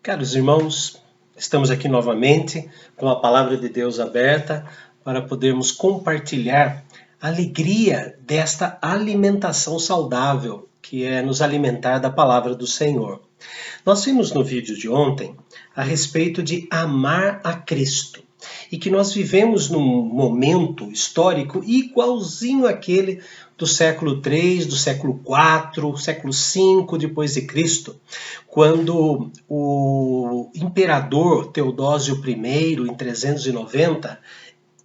Caros irmãos, estamos aqui novamente com a palavra de Deus aberta para podermos compartilhar a alegria desta alimentação saudável, que é nos alimentar da palavra do Senhor. Nós vimos no vídeo de ontem a respeito de amar a Cristo e que nós vivemos num momento histórico igualzinho àquele do século III, do século IV, século V depois de Cristo, quando o imperador Teodósio I, em 390,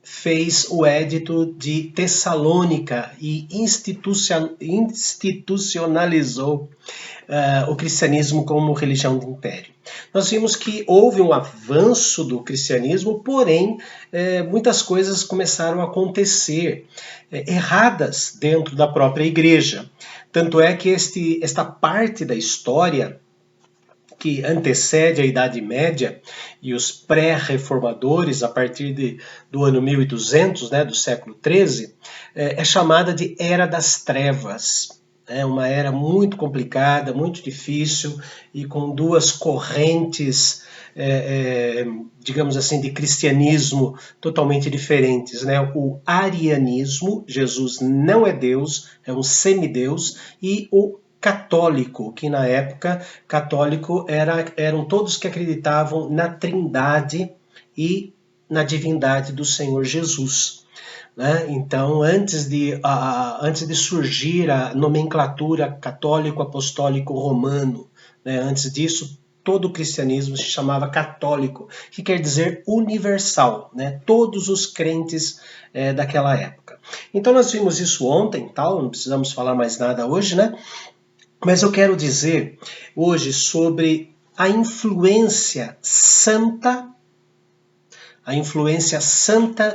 fez o Édito de Tessalônica e institucionalizou o cristianismo como religião do império. Nós vimos que houve um avanço do cristianismo, porém muitas coisas começaram a acontecer erradas dentro da própria igreja. Tanto é que esta parte da história que antecede a Idade Média e os pré-reformadores, a partir do ano 1200, do século XIII, é chamada de Era das Trevas. É uma era muito complicada, muito difícil e com duas correntes, digamos assim, de cristianismo totalmente diferentes. O arianismo, Jesus não é Deus, é um semideus, e o católico, que na época católico eram todos que acreditavam na Trindade e na divindade do Senhor Jesus. Então, antes de surgir a nomenclatura católico-apostólico-romano, antes disso, todo o cristianismo se chamava católico, que quer dizer universal, todos os crentes daquela época. Então, nós vimos isso ontem, não precisamos falar mais nada hoje, Mas eu quero dizer hoje sobre a influência santa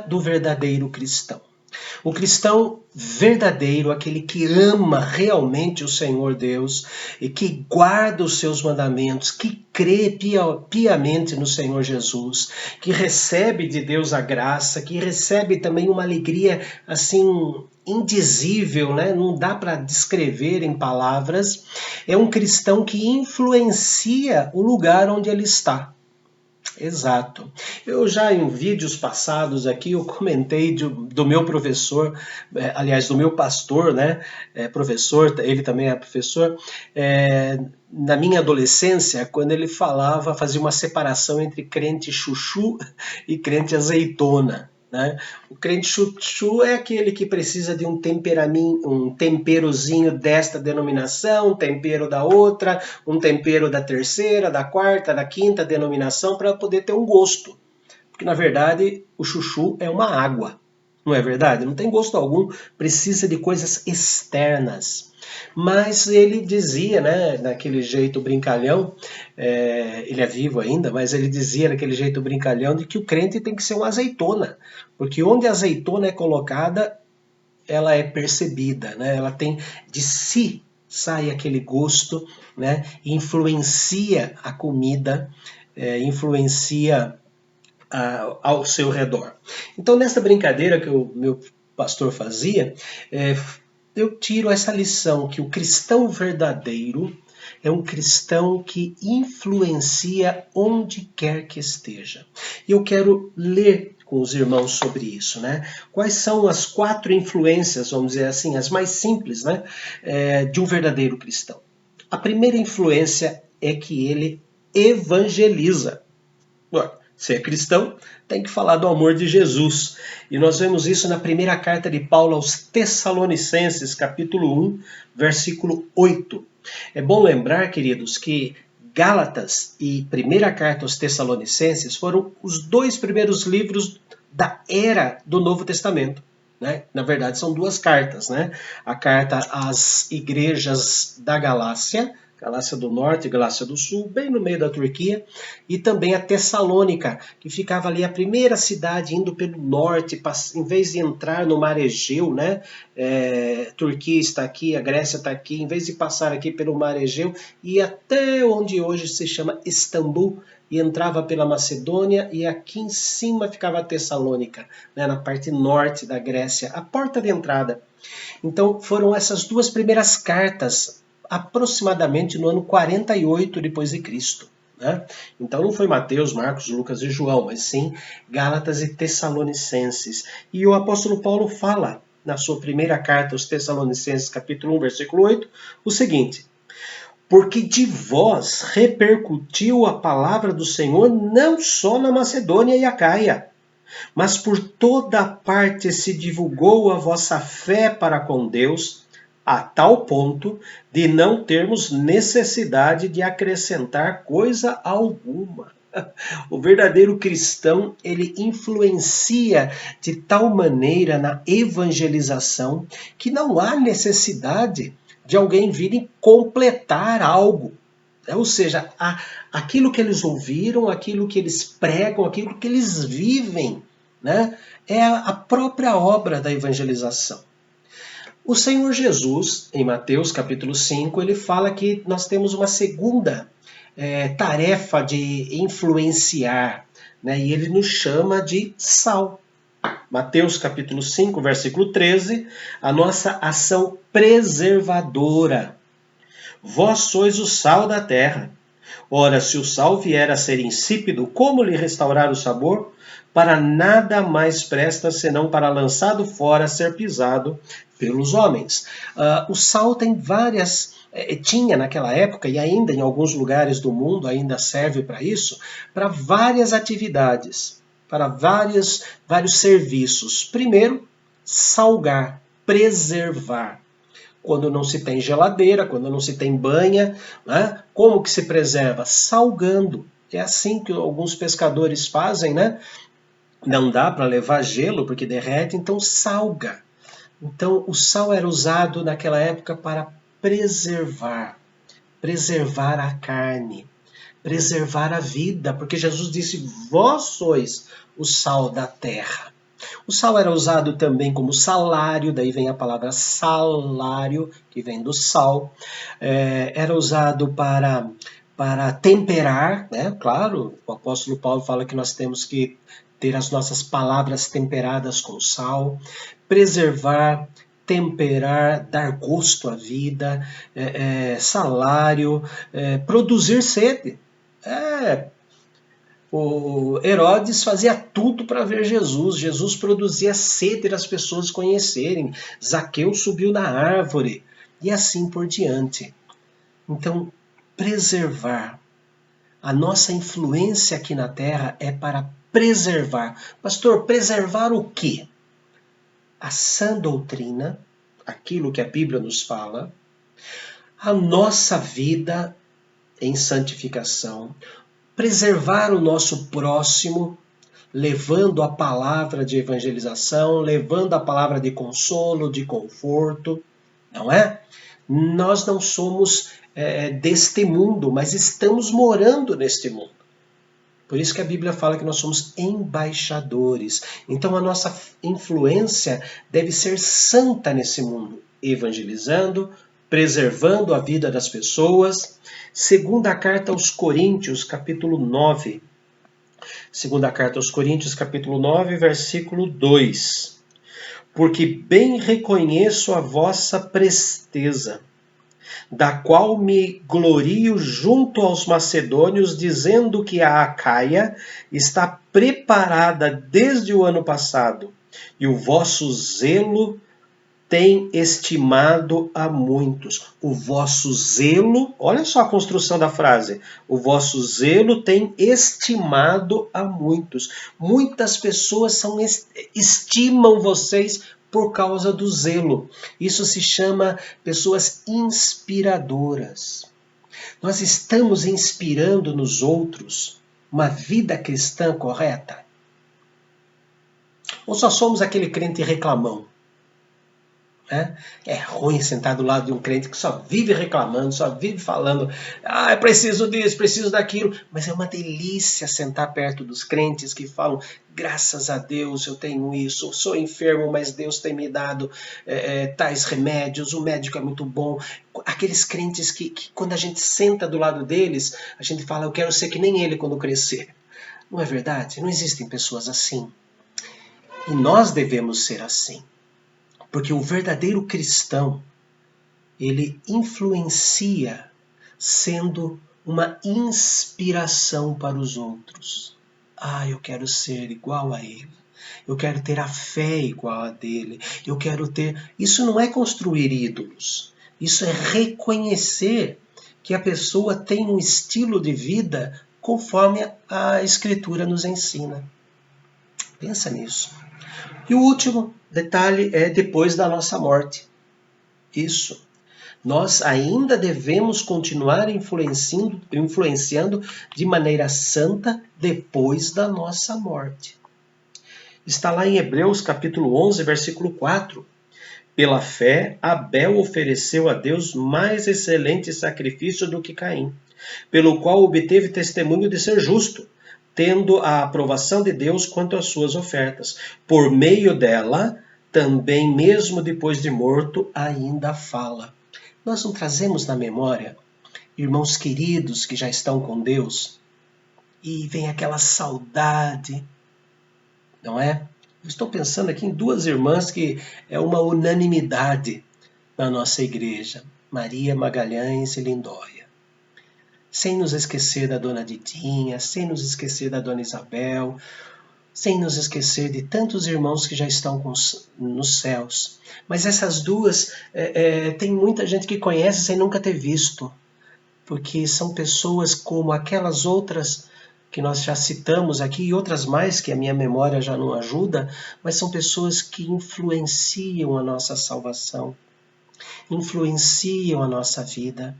do verdadeiro cristão. O cristão verdadeiro, aquele que ama realmente o Senhor Deus e que guarda os seus mandamentos, que crê piamente no Senhor Jesus, que recebe de Deus a graça, que recebe também uma alegria assim indizível, não dá para descrever em palavras, é um cristão que influencia o lugar onde ele está. Exato. Eu já em vídeos passados aqui eu comentei do meu professor, aliás do meu pastor, professor, ele também é professor, na minha adolescência, quando ele fazia uma separação entre crente chuchu e crente azeitona. O crente chuchu é aquele que precisa de um temperozinho desta denominação, um tempero da outra, um tempero da terceira, da quarta, da quinta denominação para poder ter um gosto. Porque na verdade o chuchu é uma água, não é verdade? Não tem gosto algum, precisa de coisas externas. Mas ele dizia, naquele jeito brincalhão, ele é vivo ainda, mas ele dizia naquele jeito brincalhão de que o crente tem que ser uma azeitona, porque onde a azeitona é colocada, ela é percebida, ela tem de si, sai aquele gosto, influencia a comida, influencia ao seu redor. Então, nessa brincadeira que o meu pastor fazia, eu tiro essa lição que o cristão verdadeiro é um cristão que influencia onde quer que esteja. E eu quero ler com os irmãos sobre isso, Quais são as 4 influências, vamos dizer assim, as mais simples, de um verdadeiro cristão? A primeira influência é que ele evangeliza. Se é cristão, tem que falar do amor de Jesus. E nós vemos isso na primeira carta de Paulo aos Tessalonicenses, capítulo 1, versículo 8. É bom lembrar, queridos, que Gálatas e primeira carta aos Tessalonicenses foram os 2 primeiros livros da era do Novo Testamento. Na verdade, são 2 cartas. A carta às igrejas da Galácia do Norte e Galácia do Sul, bem no meio da Turquia, e também a Tessalônica, que ficava ali a primeira cidade indo pelo norte, em vez de entrar no mar Egeu, Turquia está aqui, a Grécia está aqui, em vez de passar aqui pelo mar Egeu, ia até onde hoje se chama Istambul, e entrava pela Macedônia, e aqui em cima ficava a Tessalônica, na parte norte da Grécia, a porta de entrada. Então foram essas 2 primeiras cartas, aproximadamente no ano 48 depois de Cristo. né? Então não foi Mateus, Marcos, Lucas e João, mas sim Gálatas e Tessalonicenses. E o apóstolo Paulo fala na sua primeira carta aos Tessalonicenses, capítulo 1, versículo 8, o seguinte: porque de vós repercutiu a palavra do Senhor não só na Macedônia e Acaia, mas por toda parte se divulgou a vossa fé para com Deus, a tal ponto de não termos necessidade de acrescentar coisa alguma. O verdadeiro cristão, ele influencia de tal maneira na evangelização que não há necessidade de alguém vir e completar algo. Ou seja, aquilo que eles ouviram, aquilo que eles pregam, aquilo que eles vivem, né, é a própria obra da evangelização. O Senhor Jesus, em Mateus capítulo 5, ele fala que nós temos uma segunda tarefa de influenciar, né, e ele nos chama de sal. Mateus capítulo 5, versículo 13, a nossa ação preservadora. Vós sois o sal da terra. Ora, se o sal vier a ser insípido, como lhe restaurar o sabor? Para nada mais presta, senão para lançado fora, ser pisado pelos homens. O sal tem várias... tinha naquela época, e ainda em alguns lugares do mundo ainda serve para isso, para várias atividades, para vários serviços. Primeiro, salgar, preservar. Quando não se tem geladeira, quando não se tem banha, né? Como que se preserva? Salgando. É assim que alguns pescadores fazem, né? Não dá para levar gelo porque derrete, então salga. Então o sal era usado naquela época para preservar a carne, preservar a vida, porque Jesus disse: vós sois o sal da terra. O sal era usado também como salário, daí vem a palavra salário, que vem do sal. Era usado para temperar, né? Claro, o apóstolo Paulo fala que nós temos que ter as nossas palavras temperadas com sal, preservar, temperar, dar gosto à vida, salário, produzir sede. O Herodes fazia tudo para ver Jesus. Jesus produzia sede das pessoas conhecerem. Zaqueu subiu na árvore. E assim por diante. Então, preservar. A nossa influência aqui na Terra é para preservar. Pastor, preservar o quê? A sã doutrina, aquilo que a Bíblia nos fala, a nossa vida em santificação, preservar o nosso próximo, levando a palavra de evangelização, levando a palavra de consolo, de conforto, não é? Nós não somos deste mundo, mas estamos morando neste mundo. Por isso que a Bíblia fala que nós somos embaixadores. Então a nossa influência deve ser santa nesse mundo, evangelizando, preservando a vida das pessoas. Segunda carta aos Coríntios, capítulo 9. Segunda carta aos Coríntios, capítulo 9, versículo 2. Porque bem reconheço a vossa presteza, da qual me glorio junto aos macedônios, dizendo que a Acaia está preparada desde o ano passado, e o vosso zelo tem estimado a muitos. O vosso zelo, olha só a construção da frase, o vosso zelo tem estimado a muitos. Muitas pessoas estimam vocês por causa do zelo. Isso se chama pessoas inspiradoras. Nós estamos inspirando nos outros uma vida cristã correta? Ou só somos aquele crente reclamão? É ruim sentar do lado de um crente que só vive reclamando, só vive falando: eu preciso disso, preciso daquilo. Mas é uma delícia sentar perto dos crentes que falam: graças a Deus eu tenho isso, sou enfermo, mas Deus tem me dado tais remédios, o médico é muito bom. Aqueles crentes que quando a gente senta do lado deles, a gente fala: eu quero ser que nem ele quando crescer. Não é verdade? Não existem pessoas assim. E nós devemos ser assim. Porque o verdadeiro cristão, ele influencia sendo uma inspiração para os outros. Eu quero ser igual a ele. Eu quero ter a fé igual a dele. Eu quero ter... Isso não é construir ídolos. Isso é reconhecer que a pessoa tem um estilo de vida conforme a Escritura nos ensina. Pensa nisso. E o último detalhe é depois da nossa morte. Isso. Nós ainda devemos continuar influenciando de maneira santa depois da nossa morte. Está lá em Hebreus capítulo 11, versículo 4. Pela fé, Abel ofereceu a Deus mais excelente sacrifício do que Caim, pelo qual obteve testemunho de ser justo, tendo a aprovação de Deus quanto às suas ofertas. Por meio dela, também mesmo depois de morto, ainda fala. Nós não trazemos na memória irmãos queridos que já estão com Deus e vem aquela saudade, não é? Eu estou pensando aqui em duas irmãs que é uma unanimidade na nossa igreja, Maria Magalhães e Lindóia. Sem nos esquecer da dona Didinha, sem nos esquecer da dona Isabel, sem nos esquecer de tantos irmãos que já estão nos céus. Mas essas duas, tem muita gente que conhece sem nunca ter visto, porque são pessoas como aquelas outras que nós já citamos aqui, e outras mais que a minha memória já não ajuda, mas são pessoas que influenciam a nossa salvação, influenciam a nossa vida,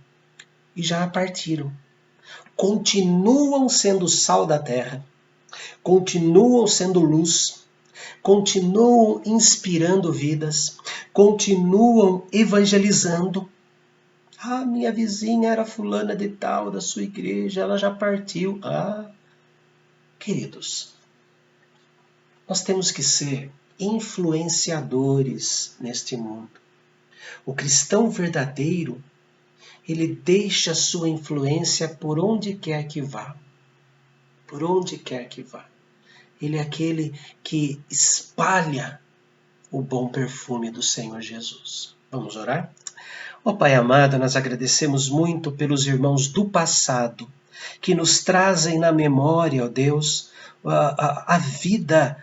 e já partiram. Continuam sendo sal da terra, continuam sendo luz, continuam inspirando vidas, continuam evangelizando. Minha vizinha era fulana de tal da sua igreja, ela já partiu. Queridos, nós temos que ser influenciadores neste mundo. O cristão verdadeiro, ele deixa sua influência por onde quer que vá. Por onde quer que vá. Ele é aquele que espalha o bom perfume do Senhor Jesus. Vamos orar? Pai amado, nós agradecemos muito pelos irmãos do passado, que nos trazem na memória, Deus, a vida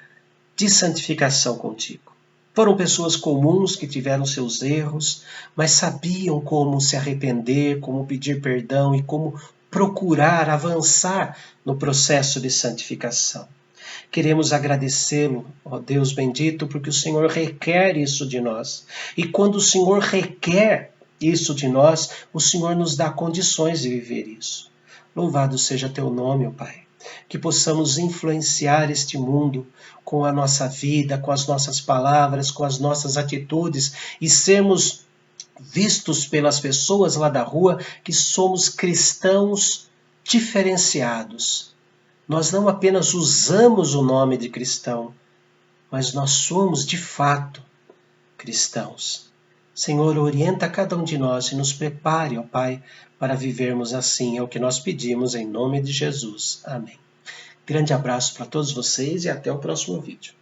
de santificação contigo. Foram pessoas comuns que tiveram seus erros, mas sabiam como se arrepender, como pedir perdão e como procurar avançar no processo de santificação. Queremos agradecê-lo, Deus bendito, porque o Senhor requer isso de nós. E quando o Senhor requer isso de nós, o Senhor nos dá condições de viver isso. Louvado seja teu nome, Pai. Que possamos influenciar este mundo com a nossa vida, com as nossas palavras, com as nossas atitudes e sermos vistos pelas pessoas lá da rua que somos cristãos diferenciados. Nós não apenas usamos o nome de cristão, mas nós somos de fato cristãos. Senhor, orienta cada um de nós e nos prepare, ó Pai, para vivermos assim. É o que nós pedimos em nome de Jesus. Amém. Grande abraço para todos vocês e até o próximo vídeo.